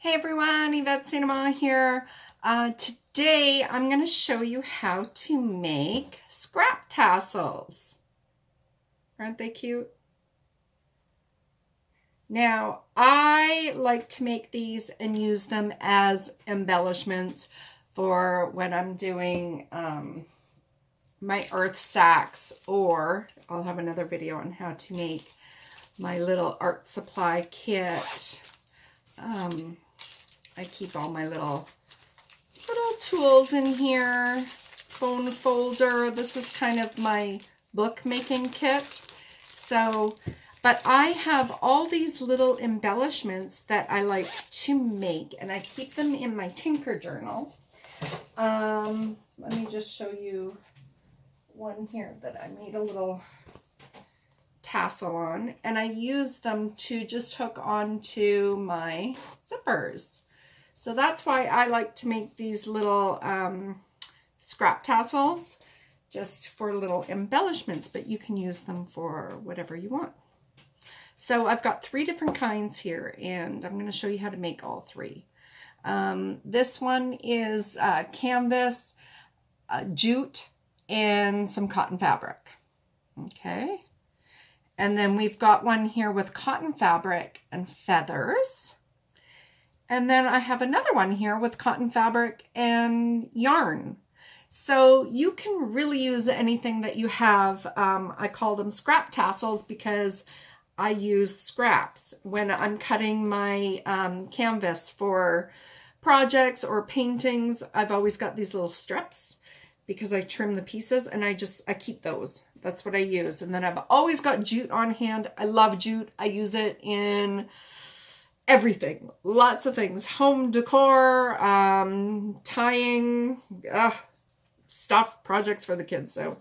Hey everyone, Yvette St.Amant here. Today I'm going to show you how to make scrap tassels. Aren't they cute? Now, I like to make these and use them as embellishments for when I'm doing my earth sacks, or I'll have another video on how to make my little art supply kit. I keep all my little tools in here. Phone folder. This is kind of my bookmaking kit. So, but I have all these little embellishments that I like to make, and I keep them in my Tinker journal. Let me just show you one here that I made a little tassel on, and I use them to just hook onto my zippers. So that's why I like to make these little scrap tassels, just for little embellishments, but you can use them for whatever you want. So I've got 3 different kinds here, and I'm going to show you how to make all 3. This one is canvas, jute, and some cotton fabric. Okay. And then we've got one here with cotton fabric and feathers. And then I have another one here with cotton fabric and yarn. So you can really use anything that you have. I call them scrap tassels because I use scraps when I'm cutting my canvas for projects or paintings. I've always got these little strips because I trim the pieces, and I keep those. That's what I use. And then I've always got jute on hand. I love jute. I use it in everything, lots of things, home decor, tying, stuff, projects for the kids. So,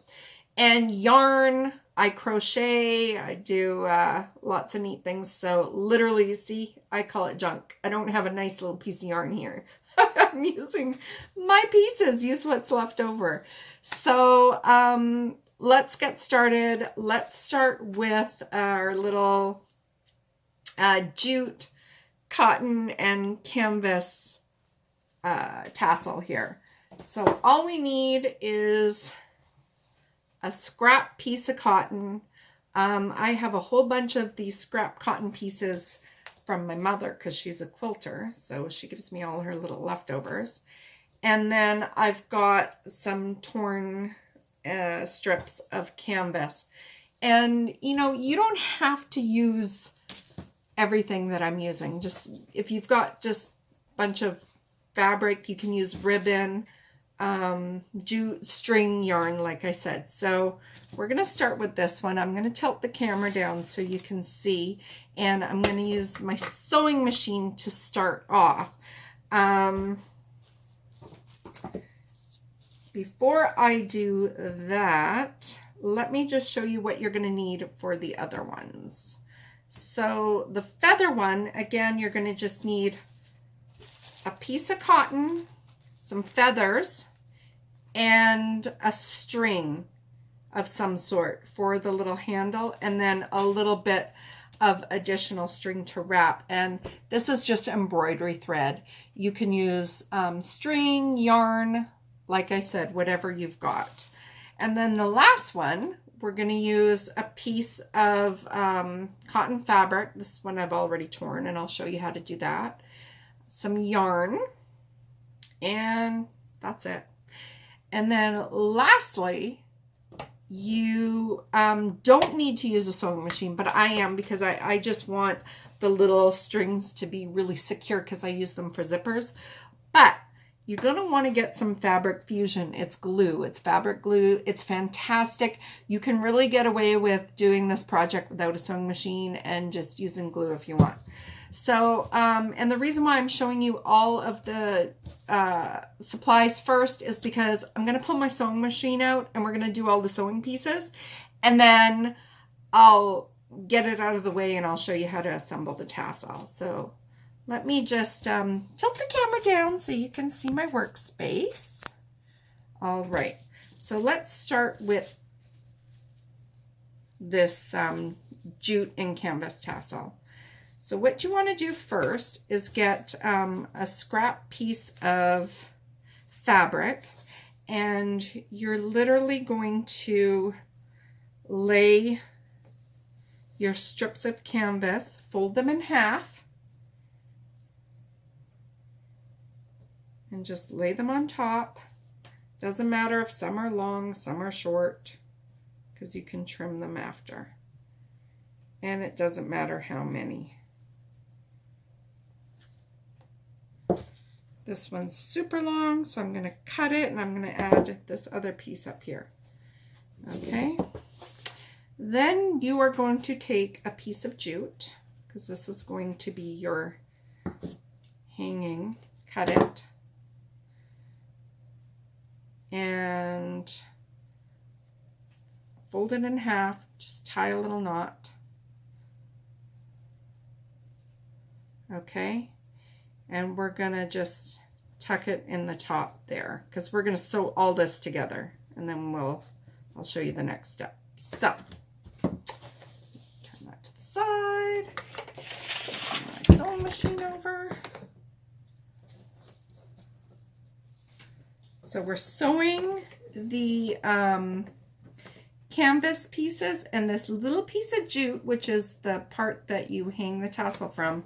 and yarn, I crochet, I do lots of neat things. So literally, see, I call it junk. I don't have a nice little piece of yarn here. I'm using my pieces, use what's left over. So let's get started. Let's start with our little jute, cotton, and canvas tassel here. So all we need is a scrap piece of cotton. I have a whole bunch of these scrap cotton pieces from my mother because she's a quilter, so she gives me all her little leftovers. And then I've got some torn strips of canvas. And you know, you don't have to use everything that I'm using. Just if you've got just a bunch of fabric, you can use ribbon, jute, string, yarn, like I said. So we're going to start with this one. I'm going to tilt the camera down so you can see, and I'm going to use my sewing machine to start off. Before I do that, let me just show you what you're going to need for the other ones. So the feather one, again, you're going to just need a piece of cotton, some feathers, and a string of some sort for the little handle, and then a little bit of additional string to wrap. And this is just embroidery thread. You can use string, yarn, like I said, whatever you've got. And then the last one, we're going to use a piece of cotton fabric. This one I've already torn, and I'll show you how to do that. Some yarn, and that's it. And then lastly, you don't need to use a sewing machine, but I am, because I just want the little strings to be really secure because I use them for zippers. But you're going to want to get some fabric fusion. It's glue. It's fabric glue. It's fantastic. You can really get away with doing this project without a sewing machine and just using glue if you want. So, and the reason why I'm showing you all of the supplies first is because I'm going to pull my sewing machine out, and we're going to do all the sewing pieces, and then I'll get it out of the way and I'll show you how to assemble the tassel. So let me just tilt the camera down so you can see my workspace. All right, so let's start with this jute and canvas tassel. So what you want to do first is get a scrap piece of fabric, and you're literally going to lay your strips of canvas, fold them in half, and just lay them on top. Doesn't matter if some are long, some are short, because you can trim them after. And it doesn't matter how many. This one's super long, so I'm going to cut it, and I'm going to add this other piece up here. Okay. Then you are going to take a piece of jute, because this is going to be your hanging. Cut it. And fold it in half. Just tie a little knot. Okay. And we're going to just tuck it in the top there, because we're going to sew all this together, and then I'll show you the next step. So, turn that to the side. Turn my sewing machine over. So we're sewing the canvas pieces and this little piece of jute, which is the part that you hang the tassel from,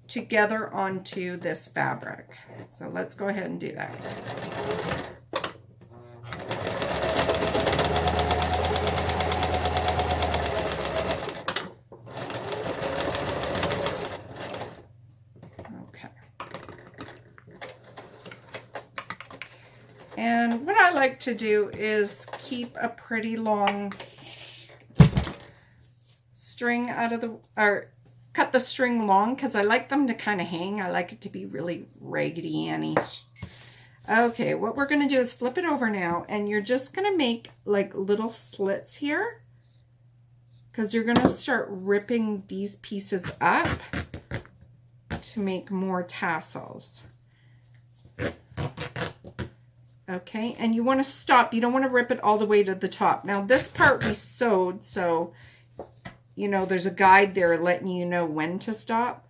together onto this fabric. So let's go ahead and do that. Okay. And what I like to do is keep a pretty long string out of the, or cut the string long, because I like them to kind of hang. I like it to be really Raggedy Annie-ish. Okay, what we're going to do is flip it over now, and you're just going to make like little slits here, because you're going to start ripping these pieces up to make more tassels. Okay, and you want to stop. You don't want to rip it all the way to the top. Now this part we sewed, so you know, there's a guide there letting you know when to stop.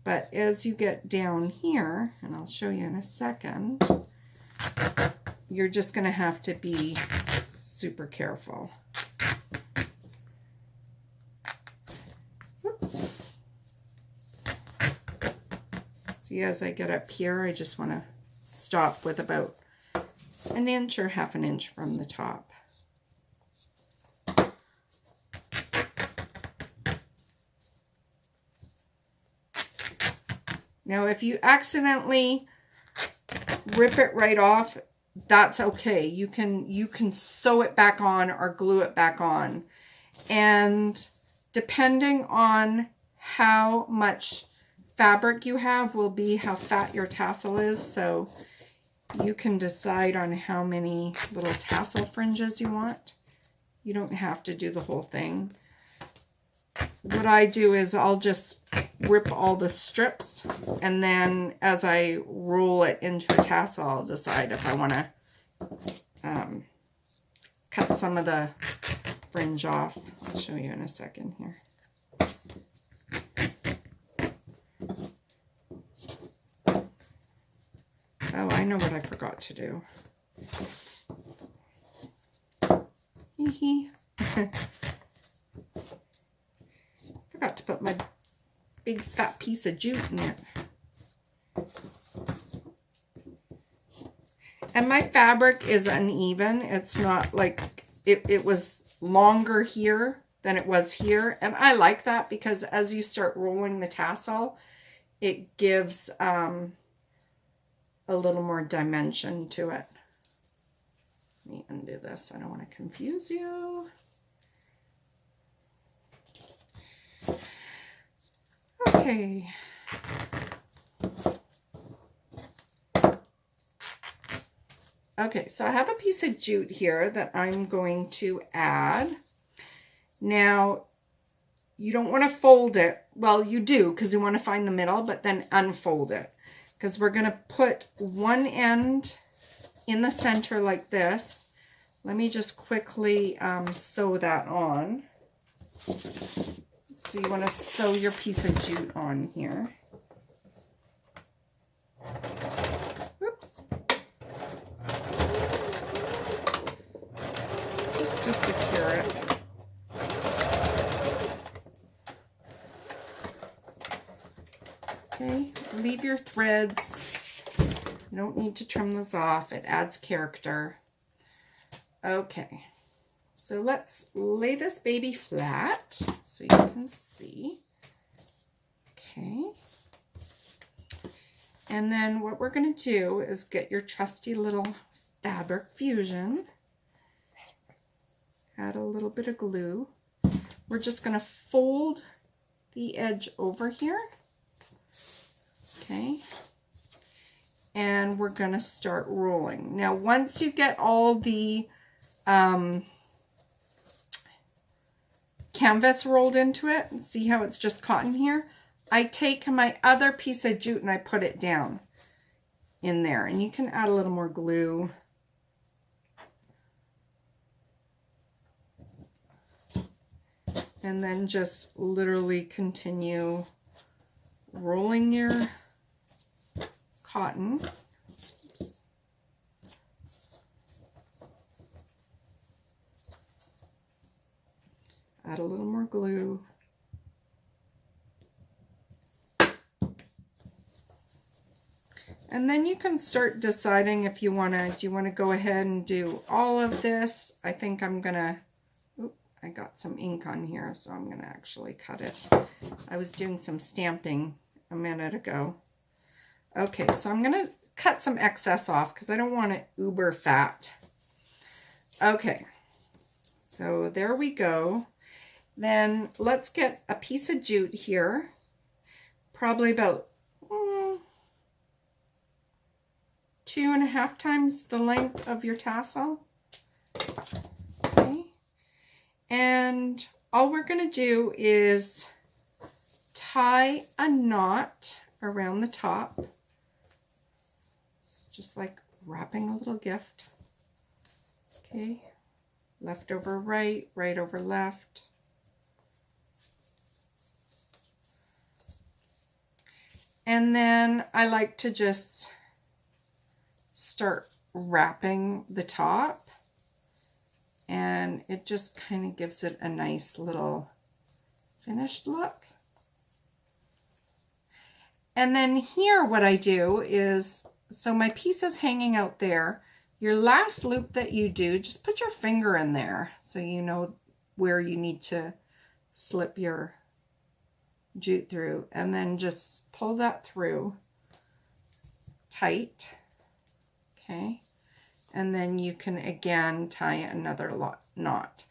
But as you get down here, and I'll show you in a second, you're just going to have to be super careful. Whoops. See, as I get up here, I just want to stop with about an inch or half an inch from the top. Now, if you accidentally rip it right off, that's okay. You can sew it back on or glue it back on. And depending on how much fabric you have will be how fat your tassel is. So you can decide on how many little tassel fringes you want. You don't have to do the whole thing. What I do is I'll just rip all the strips, and then as I roll it into a tassel, I'll decide if I want to cut some of the fringe off. I'll show you in a second here. Oh, I know what I forgot to do. Hee Forgot to put my big fat piece of jute in it. And my fabric is uneven. It's not like it was longer here than it was here. And I like that because as you start rolling the tassel, it gives a little more dimension to it. Let me undo this. I don't want to confuse you. Okay. Okay, so I have a piece of jute here that I'm going to add. Now, you don't want to fold it. Well, you do because you want to find the middle, but then unfold it. Because we're going to put one end in the center like this. Let me just quickly sew that on. So you want to sew your piece of jute on here. Whoops. Just to secure it. Okay, leave your threads. You don't need to trim those off. It adds character. Okay, so let's lay this baby flat so you can see. Okay. And then what we're going to do is get your trusty little fabric fusion. Add a little bit of glue. We're just going to fold the edge over here. Okay. And we're going to start rolling. Now, once you get all the canvas rolled into it, and see how it's just cotton here, I take my other piece of jute and I put it down in there. And you can add a little more glue. And then just literally continue rolling your cotton. Oops. Add a little more glue. And then you can start deciding if you want to, do you want to go ahead and do all of this? I think I'm going to, I got some ink on here, so I'm going to actually cut it. I was doing some stamping a minute ago. Okay, so I'm going to cut some excess off because I don't want it uber fat. Okay, so there we go. Then let's get a piece of jute here, probably about 2.5 times the length of your tassel. Okay. And all we're going to do is tie a knot around the top. It's just like wrapping a little gift. Okay. Left over right, right over left. And then I like to just start wrapping the top, and it just kind of gives it a nice little finished look. And then here what I do is, so my piece is hanging out there. Your last loop that you do, just put your finger in there so you know where you need to slip your jute through, and then just pull that through tight. Okay, and then you can again tie another knot,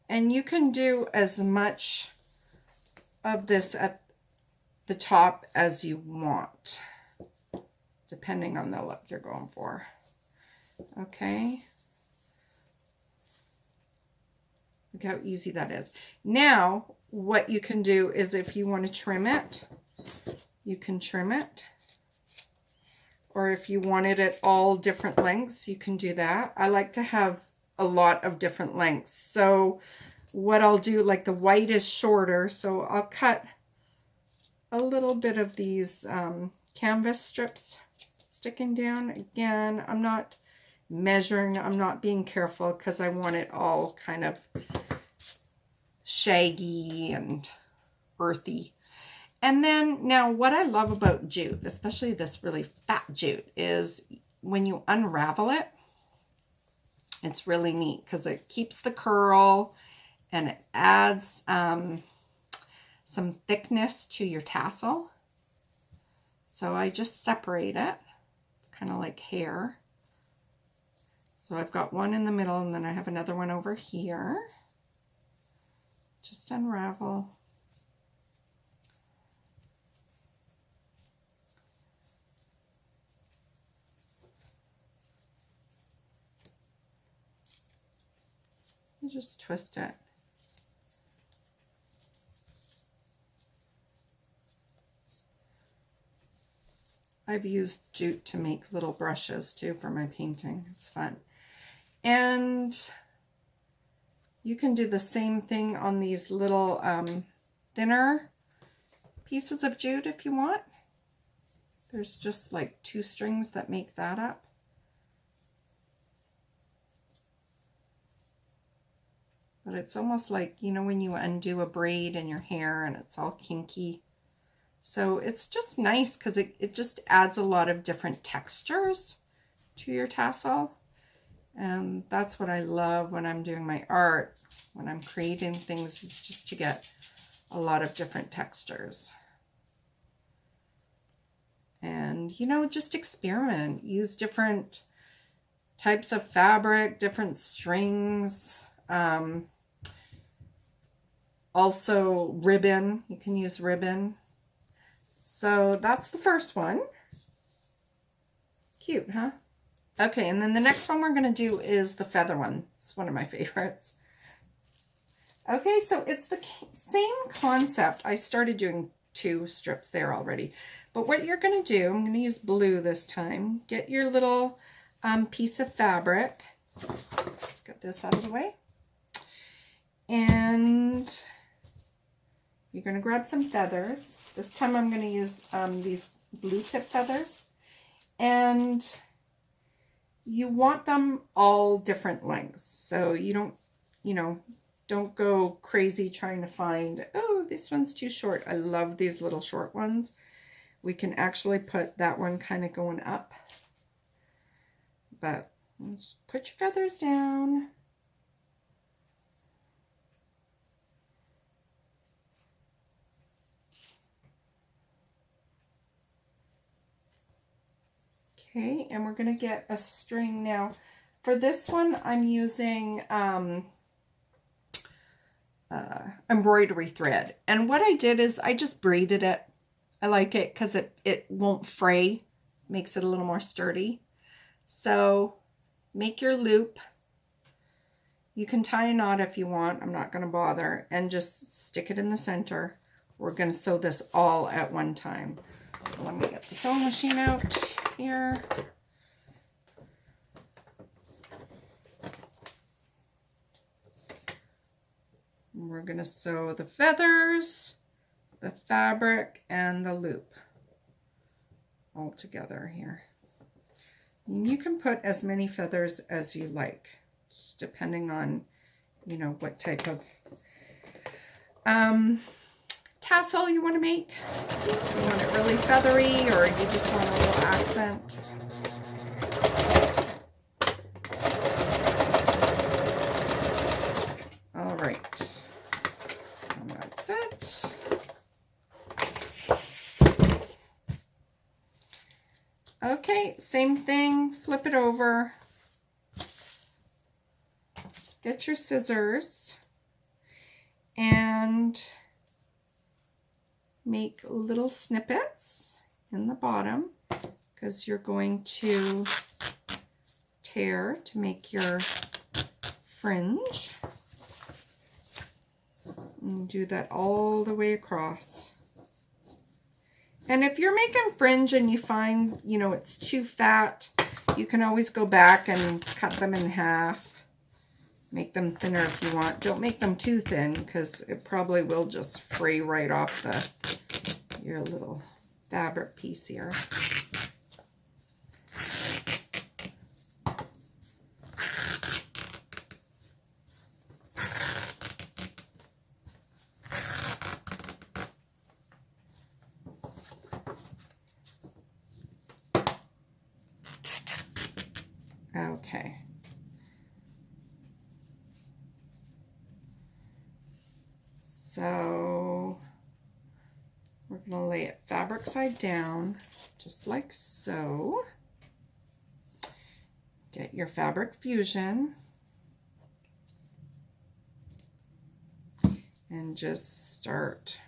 and you can do as much of this at the top as you want, depending on the look you're going for. Okay, look how easy that is. Now what you can do is, if you want to trim it, you can trim it. Or if you wanted it all different lengths, you can do that. I like to have a lot of different lengths. So what I'll do, like the white is shorter, so I'll cut a little bit of these canvas strips sticking down. Again, I'm not measuring, I'm not being careful because I want it all kind of shaggy and earthy. And then now what I love about jute, especially this really fat jute, is when you unravel it, it's really neat because it keeps the curl and it adds some thickness to your tassel. So I just separate it. It's kind of like hair. So I've got one in the middle and then I have another one over here. Just unravel. Just twist it. I've used jute to make little brushes too for my painting. It's fun. And you can do the same thing on these little thinner pieces of jute if you want. There's just like 2 strings that make that up. But it's almost like, you know, when you undo a braid in your hair and it's all kinky. So it's just nice because it just adds a lot of different textures to your tassel. And that's what I love when I'm doing my art, when I'm creating things, is just to get a lot of different textures. And, you know, just experiment. Use different types of fabric, different strings. Also ribbon. You can use ribbon. So that's the first one. Cute, huh? Okay, and then the next one we're going to do is the feather one. It's one of my favorites. Okay, so it's the same concept. I started doing 2 strips there already. But what you're going to do, I'm going to use blue this time. Get your little piece of fabric. Let's get this out of the way. And you're going to grab some feathers. This time I'm going to use these blue tip feathers. And you want them all different lengths. So you don't, you know, don't go crazy trying to find, oh, this one's too short. I love these little short ones. We can actually put that one kind of going up. But just put your feathers down. Okay, and we're going to get a string now. For this one, I'm using embroidery thread. And what I did is I just braided it. I like it because it won't fray. Makes it a little more sturdy. So make your loop. You can tie a knot if you want. I'm not going to bother. And just stick it in the center. We're going to sew this all at one time. So let me get the sewing machine out here. We're going to sew the feathers, the fabric, and the loop all together here. And you can put as many feathers as you like, just depending on, you know, what type of tassel you want to make. You want it really feathery, or you just want a little accent. All right, and that's it. Okay, same thing, flip it over. Get your scissors and make little snippets in the bottom because you're going to tear to make your fringe. And do that all the way across. And if you're making fringe and you find, you know, it's too fat, you can always go back and cut them in half. Make them thinner if you want. Don't make them too thin because it probably will just fray right off your little fabric piece here. Okay. So we're going to lay it fabric side down, just like so. Get your fabric fusion and just start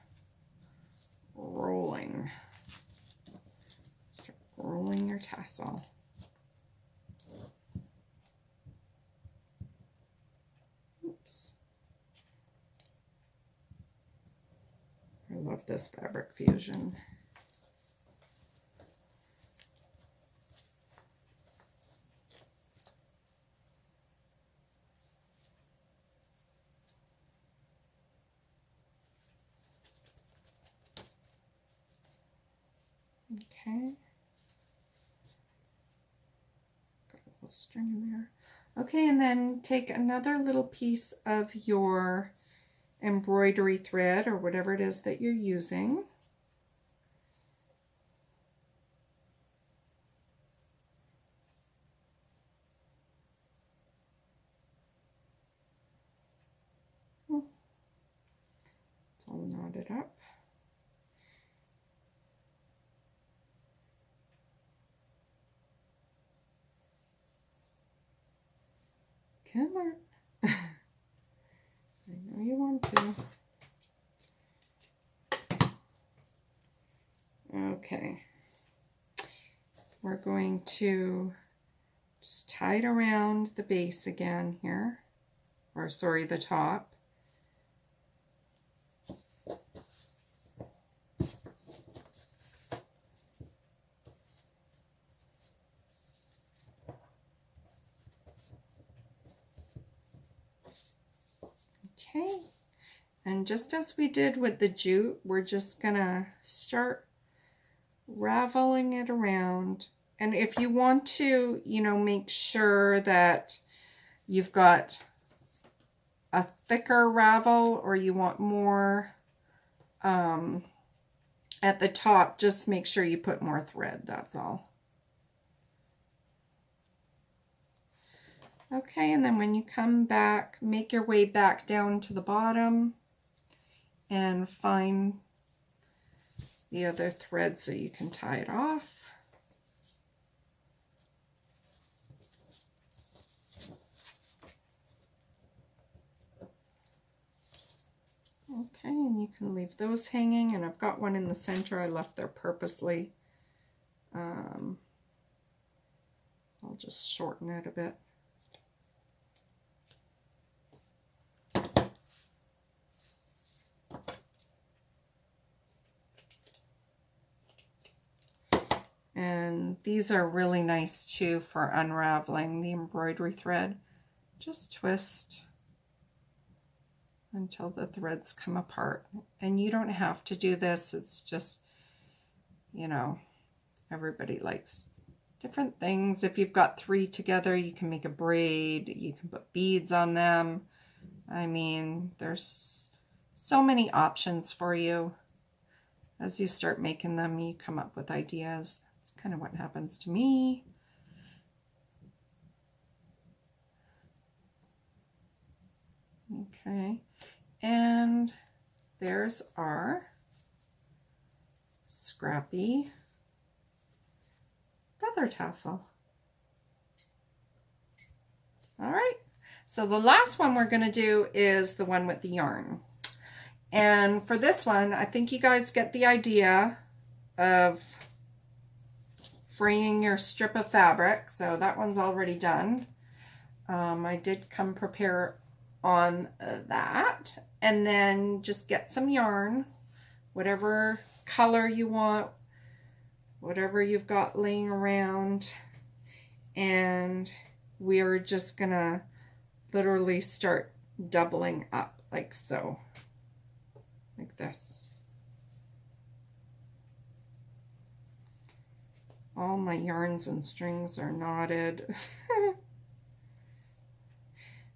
rolling. Start rolling your tassel. Oops. I love this fabric fusion. string in there. Okay, and then take another little piece of your embroidery thread or whatever it is that you're using. It's all knotted up. Come on. I know you want to. Okay. We're going to just tie it around the base again here. Or sorry, the top. Okay, and just as we did with the jute, we're just gonna start raveling it around. And if you want to, you know, make sure that you've got a thicker ravel or you want more at the top, just make sure you put more thread, that's all. Okay, and then when you come back, make your way back down to the bottom and find the other thread so you can tie it off. Okay, and you can leave those hanging, and I've got one in the center I left there purposely. I'll just shorten it a bit. And these are really nice too for unraveling the embroidery thread. Just twist until the threads come apart. And you don't have to do this, it's just, you know, everybody likes different things. If you've got 3 together, you can make a braid, you can put beads on them. I mean, there's so many options for you. As you start making them, you come up with ideas. That's kind of what happens to me. Okay, and there's our scrappy feather tassel. All right, so the last one we're going to do is the one with the yarn. And for this one, I think you guys get the idea of freeing your strip of fabric. So that one's already done. I did come prepare on that. And then just get some yarn, whatever color you want, whatever you've got laying around. And we're just gonna literally start doubling up like so. Like this. All my yarns and strings are knotted.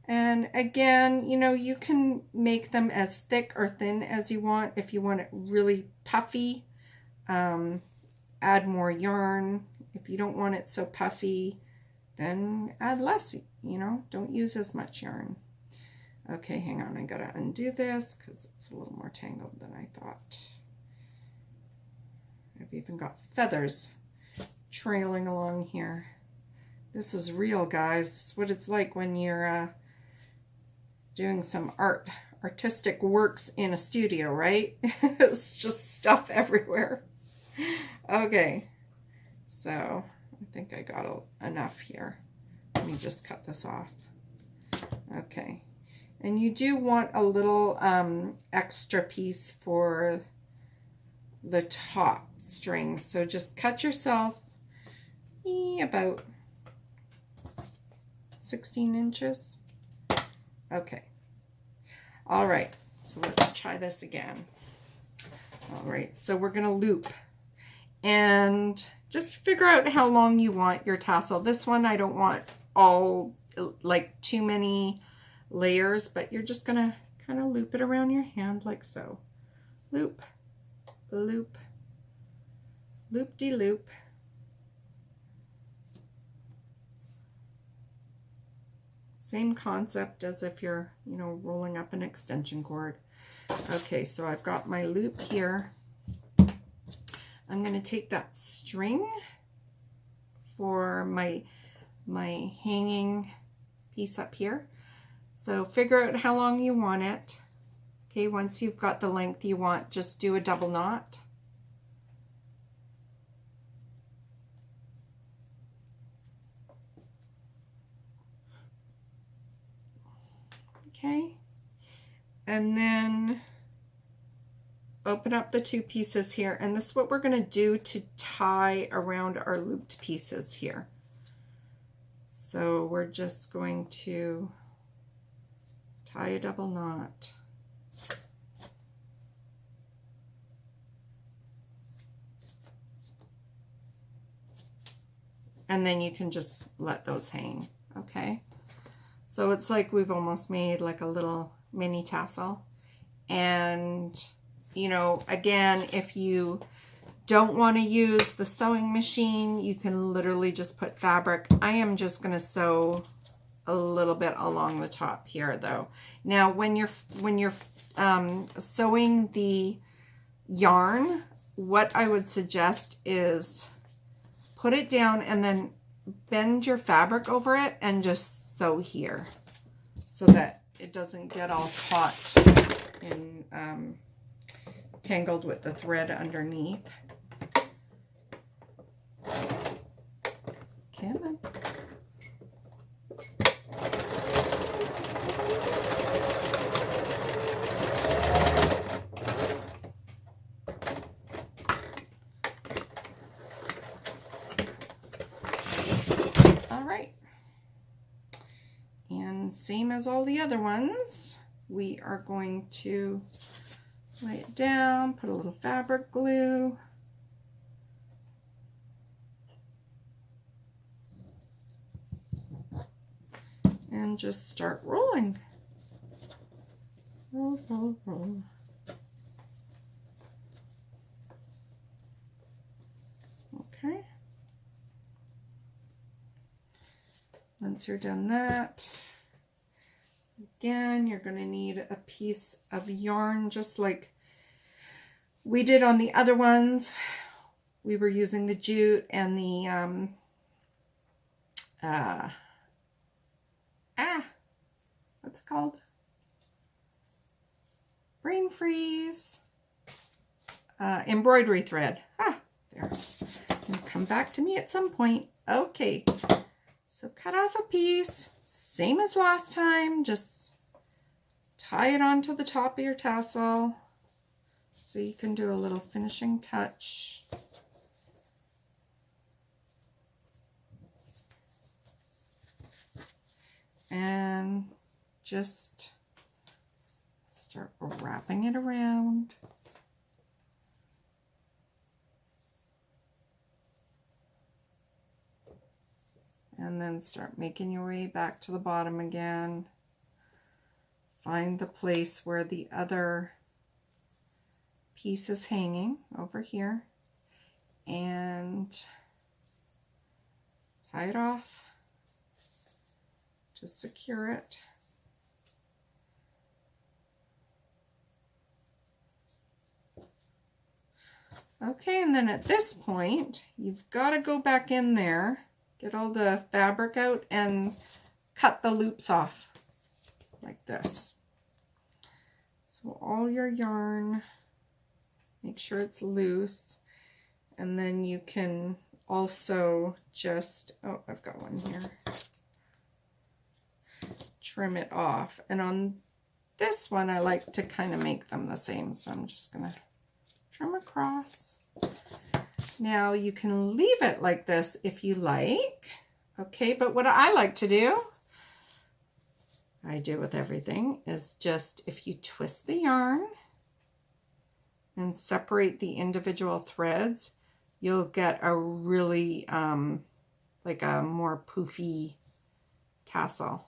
And again, you know, you can make them as thick or thin as you want. If you want it really puffy, add more yarn. If you don't want it so puffy, then add less, you know, don't use as much yarn. Okay, hang on, I gotta undo this because it's a little more tangled than I thought. I've even got feathers trailing along here. This is real, guys. It's what it's like when you're doing some artistic works in a studio, right? It's just stuff everywhere. Okay, so I think I got enough here. Let me just cut this off. Okay. And you do want a little extra piece for the top string. So just cut yourself about 16 inches. Okay. All right. So let's try this again. All right. So we're going to loop. And just figure out how long you want your tassel. This one I don't want all like too many layers, but you're just gonna kind of loop it around your hand like so. Loop, loop, loop-de-loop. Same concept as if you're, you know, rolling up an extension cord. Okay, so I've got my loop here. I'm going to take that string for my hanging piece up here. So figure out how long you want it. Okay, once you've got the length you want, just do a double knot. Okay, and then open up the two pieces here, and this is what we're going to do to tie around our looped pieces here. So we're just going to tie a double knot. And then you can just let those hang, okay? So it's like we've almost made like a little mini tassel. And, you know, again, if you don't want to use the sewing machine, you can literally just put fabric. I am just going to sew a little bit along the top here though. Now when you're sewing the yarn, what I would suggest is put it down and then bend your fabric over it and just sew here so that it doesn't get all caught in tangled with the thread underneath. Come on. All right. And same as all the other ones, we are going to lay it down, put a little fabric glue. And just start rolling. Roll, roll, roll. Okay. Once you're done that, again, you're going to need a piece of yarn just like we did on the other ones. We were using the jute and the what's it called? Brain freeze. Embroidery thread. There. It'll come back to me at some point. Okay. So cut off a piece, same as last time, just tie it onto the top of your tassel so you can do a little finishing touch. And just start wrapping it around. And then start making your way back to the bottom again. Find the place where the other piece is hanging over here. And tie it off to secure it. Okay, and then at this point, you've got to go back in there. Get all the fabric out and cut the loops off like this. So all your yarn, make sure it's loose, and then you can also just, oh, I've got one here, trim it off. And on this one, I like to kind of make them the same, so I'm just gonna trim across. Now you can leave it like this if you like, okay, but what I like to do, I do with everything, is just if you twist the yarn and separate the individual threads, you'll get a really, like a more poofy tassel.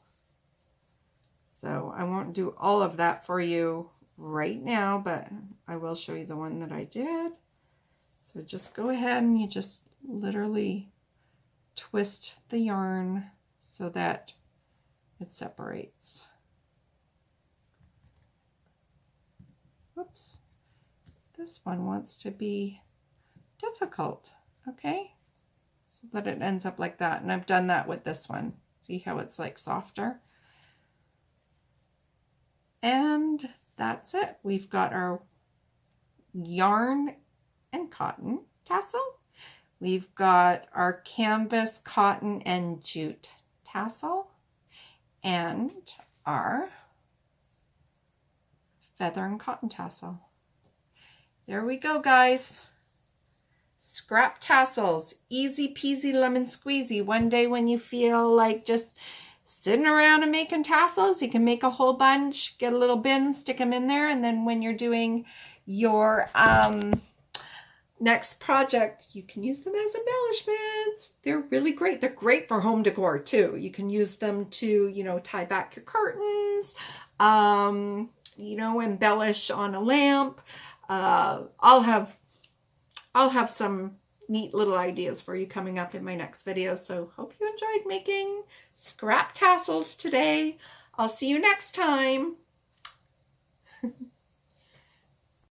So I won't do all of that for you right now, but I will show you the one that I did. So just go ahead and you just literally twist the yarn so that it separates. Whoops. This one wants to be difficult, okay? So that it ends up like that. And I've done that with this one. See how it's like softer? And that's it. We've got our yarn and cotton tassel. We've got our canvas, cotton, and jute tassel. And our feather and cotton tassel. There we go, guys. Scrap tassels. Easy peasy lemon squeezy. One day when you feel like just sitting around and making tassels, you can make a whole bunch, get a little bin, stick them in there, and then when you're doing your next project, you can use them as embellishments. They're really great. They're great for home decor too. You can use them to, you know, tie back your curtains, you know, embellish on a lamp. I'll have some neat little ideas for you coming up in my next video. So hope you enjoyed making scrap tassels today. I'll see you next time.